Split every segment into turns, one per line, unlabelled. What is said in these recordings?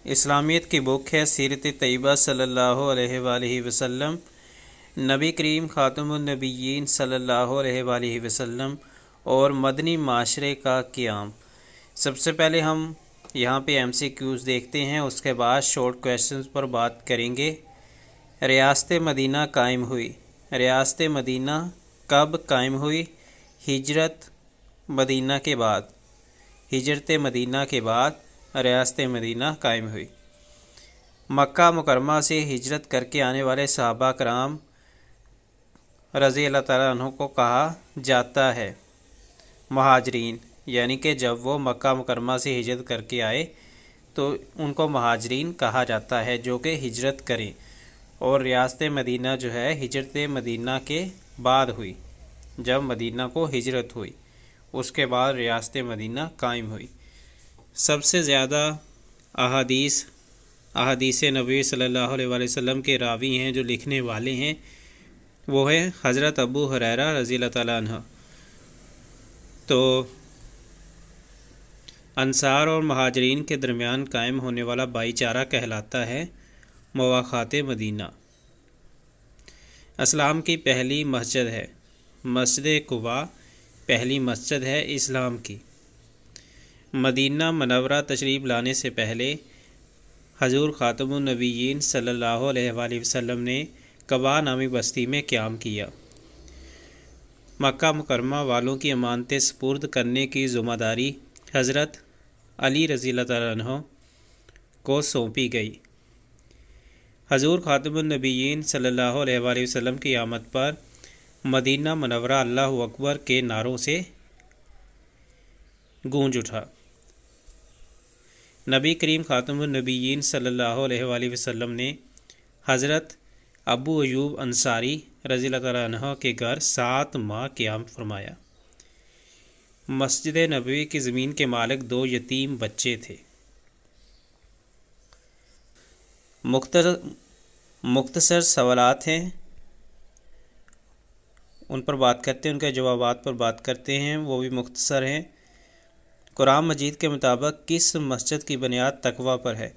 اسلامیت کی بک ہے سیرت طیبہ صلی اللہ علیہ وآلہ وسلم، نبی کریم خاتم النبیین صلی اللہ علیہ وآلہ وسلم اور مدنی معاشرے کا قیام۔ سب سے پہلے ہم یہاں پہ MCQs دیکھتے ہیں، اس کے بعد شارٹ کویشچنز پر بات کریں گے۔ ریاست مدینہ قائم ہوئی۔ ریاست مدینہ کب قائم ہوئی؟ ہجرت مدینہ کے بعد۔ ہجرت مدینہ کے بعد ریاست مدینہ قائم ہوئی۔ مکہ مکرمہ سے ہجرت کر کے آنے والے صحابہ کرام رضی اللہ تعالیٰ عنہ کو کہا جاتا ہے مہاجرین، یعنی کہ جب وہ مکہ مکرمہ سے ہجرت کر کے آئے تو ان کو مہاجرین کہا جاتا ہے جو کہ ہجرت کریں، اور ریاست مدینہ جو ہے ہجرت مدینہ کے بعد ہوئی، جب مدینہ کو ہجرت ہوئی اس کے بعد ریاست مدینہ قائم ہوئی۔ سب سے زیادہ احادیث نبی صلی اللہ علیہ وآلہ وسلم کے راوی ہیں، جو لکھنے والے ہیں، وہ ہے حضرت ابو ہریرہ رضی اللہ تعالیٰ عنہ۔ تو انصار اور مہاجرین کے درمیان قائم ہونے والا بھائی چارہ کہلاتا ہے مواخات مدینہ۔ اسلام کی پہلی مسجد ہے مسجد قباء، پہلی مسجد ہے اسلام کی۔ مدینہ منورہ تشریف لانے سے پہلے حضور خاتم النبیین صلی اللہ علیہ وآلہ وسلم نے قباء نامی بستی میں قیام کیا۔ مکہ مکرمہ والوں کی امانتیں سپرد کرنے کی ذمہ داری حضرت علی رضی اللہ تعالیٰ عنہ کو سونپی گئی۔ حضور خاتم النبیین صلی اللہ علیہ وآلہ وسلم کی آمد پر مدینہ منورہ اللہ اکبر کے نعروں سے گونج اٹھا۔ نبی کریم خاتم النبیین صلی اللہ علیہ وآلہ وسلم نے حضرت ابو ایوب انصاری رضی اللہ تعالیٰ عنہ کے گھر 7 ماہ قیام فرمایا۔ مسجد نبوی کی زمین کے مالک 2 یتیم بچے تھے۔ مختصر سوالات ہیں، ان پر بات کرتے ہیں، ان کے جوابات پر بات کرتے ہیں، وہ بھی مختصر ہیں۔ قرآن مجید کے مطابق کس مسجد کی بنیاد تقویٰ پر ہے؟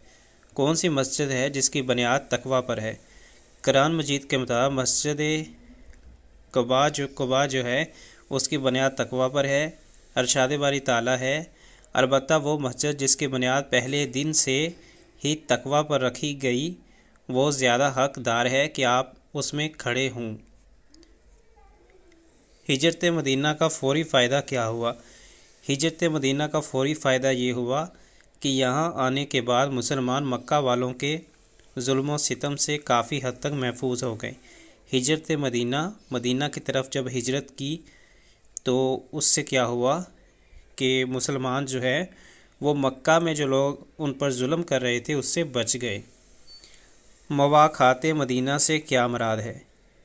کون سی مسجد ہے جس کی بنیاد تقویٰ پر ہے؟ قرآن مجید کے مطابق مسجد قباء جو ہے اس کی بنیاد تقویٰ پر ہے۔ ارشاد باری تعالیٰ ہے، البتہ وہ مسجد جس کی بنیاد پہلے دن سے ہی تقویٰ پر رکھی گئی وہ زیادہ حقدار ہے کہ آپ اس میں کھڑے ہوں۔ ہجرت مدینہ کا فوری فائدہ کیا ہوا؟ ہجرت مدینہ کا فوری فائدہ یہ ہوا کہ یہاں آنے کے بعد مسلمان مکہ والوں کے ظلم و ستم سے کافی حد تک محفوظ ہو گئے۔ ہجرت مدینہ کی طرف جب ہجرت کی تو اس سے کیا ہوا کہ مسلمان جو ہے وہ مکہ میں جو لوگ ان پر ظلم کر رہے تھے اس سے بچ گئے۔ مواخات مدینہ سے کیا مراد ہے؟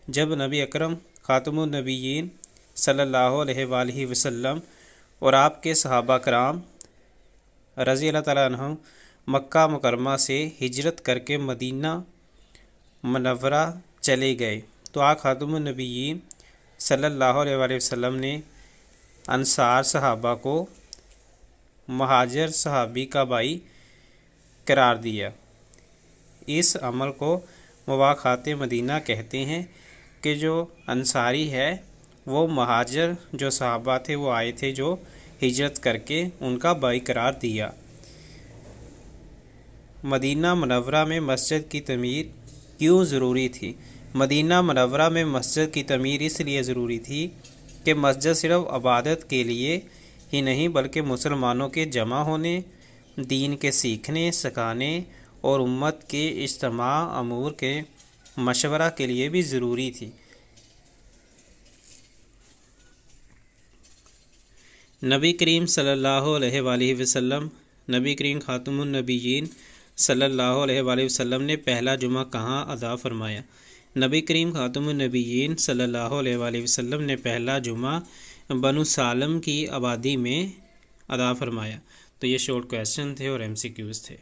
جب نبی اکرم خاتم النبیین صلی اللہ علیہ وآلہ وسلم اور آپ کے صحابہ کرام رضی اللہ تعالیٰ عنہ مکہ مکرمہ سے ہجرت کر کے مدینہ منورہ چلے گئے تو آقا خاتم النبیین صلی اللہ علیہ وآلہ وسلم نے انصار صحابہ کو مہاجر صحابی کا بھائی قرار دیا۔ اس عمل کو مواخات مدینہ کہتے ہیں کہ جو انصاری ہے وہ مہاجر جو صحابہ تھے وہ آئے تھے جو ہجرت کر کے ان کا بھائی قرار دیا۔ مدینہ منورہ میں مسجد کی تعمیر کیوں ضروری تھی؟ مدینہ منورہ میں مسجد کی تعمیر اس لیے ضروری تھی کہ مسجد صرف عبادت کے لیے ہی نہیں بلکہ مسلمانوں کے جمع ہونے، دین کے سیکھنے سکھانے اور امت کے اجتماع امور کے مشورہ کے لیے بھی ضروری تھی۔ نبی کریم صلی اللہ علیہ وآلہ وسلم نبی کریم خاتم النبیین صلی اللہ علیہ وآلہ وسلم نے پہلا جمعہ کہاں ادا فرمایا؟ نبی کریم خاتم النبیین صلی اللہ علیہ وآلہ وسلم نے پہلا جمعہ بنو سالم کی آبادی میں ادا فرمایا۔ تو یہ شارٹ کویسچن تھے اور MCQs تھے۔